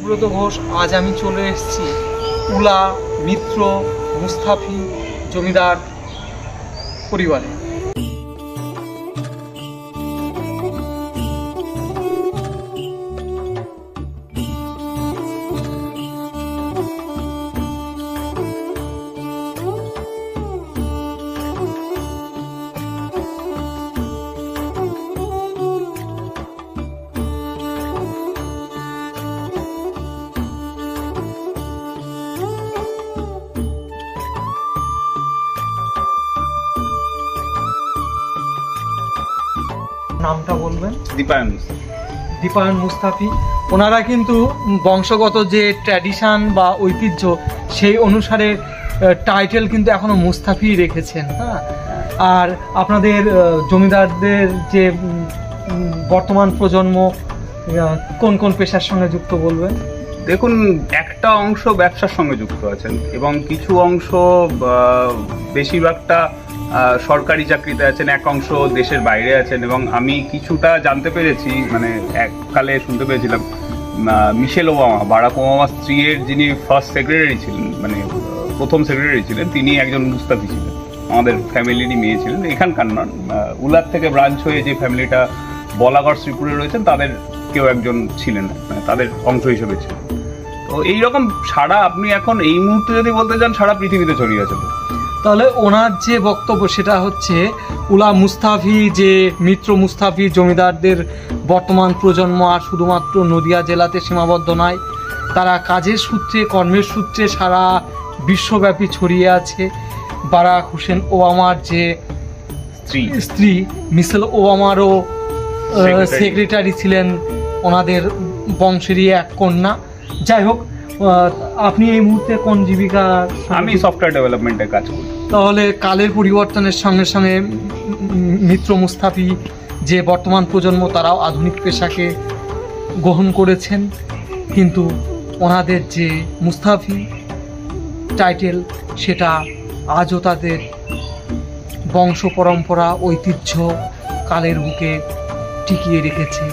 সুব্রত ঘোষ। আজ আমি চলে এসেছি উলা মিত্র মুস্তাফি জমিদার পরিবারে। নামটা বলবেন? দীপায়ন মুস্তাফি। ওনারা কিন্তু বংশগত যে ট্র্যাডিশন বা ঐতিহ্য সেই অনুসারে টাইটেল কিন্তু এখনো মুস্তাফি রেখেছেন। হ্যাঁ, আর আপনাদের জমিদারদের যে বর্তমান প্রজন্ম কোন কোন পেশার সঙ্গে যুক্ত বলবেন? দেখুন, একটা অংশ ব্যবসার সঙ্গে যুক্ত আছেন এবং কিছু অংশ বেশিরভাগটা সরকারি চাকরিতে আছেন, এক অংশ দেশের বাইরে আছেন। এবং আমি কিছুটা জানতে পেরেছি, মানে এককালে শুনতে পেরেছিলাম মিশেল ওবামা, বারাক ওবামার স্ত্রীর যিনি ফার্স্ট সেক্রেটারি ছিলেন, মানে প্রথম সেক্রেটারি ছিলেন, তিনি একজন মুস্তাফি ছিলেন, আমাদের ফ্যামিলিরই মেয়ে ছিলেন, এখানকার নন। উলার থেকে ব্রাঞ্চ হয়ে যে ফ্যামিলিটা বলাগড় শ্রীপুরে রয়েছেন তাদের কেউ একজন ছিলেন, মানে তাদের অংশ হিসেবে ছিলেন। তো এইরকম সারা আপনি এখন এই মুহূর্তে যদি বলতে চান সারা পৃথিবীতে ছড়িয়ে আছে। তাহলে ওনার যে বক্তব্য সেটা হচ্ছে উলা মুস্তাফি যে মিত্র মুস্তাফি জমিদারদের বর্তমান প্রজন্ম আর শুধুমাত্র নদিয়া জেলাতে সীমাবদ্ধ নয়, তারা কাজের সূত্রে কর্মের সূত্রে সারা বিশ্বব্যাপী ছড়িয়ে আছে। বারাক হোসেন ওবামার যে স্ত্রী মিশেল ওবামারও সেক্রেটারি ছিলেন, ওনাদের বংশেরই এক কন্যা। যাই হোক, আপনি এই মুহূর্তে কোন জীবিকা? আমি সফটওয়্যার ডেভেলপমেন্টে কাজ করি। তাহলে কালের পরিবর্তনের সঙ্গে সঙ্গে মিত্র মুস্তাফি যে বর্তমান প্রজন্ম তারাও আধুনিক পেশাকে গ্রহণ করেছেন, কিন্তু ওনাদের যে মুস্তাফি টাইটেল সেটা আজও তাদের বংশ পরম্পরা ঐতিহ্য কালের বুকে টিকিয়ে রেখেছে।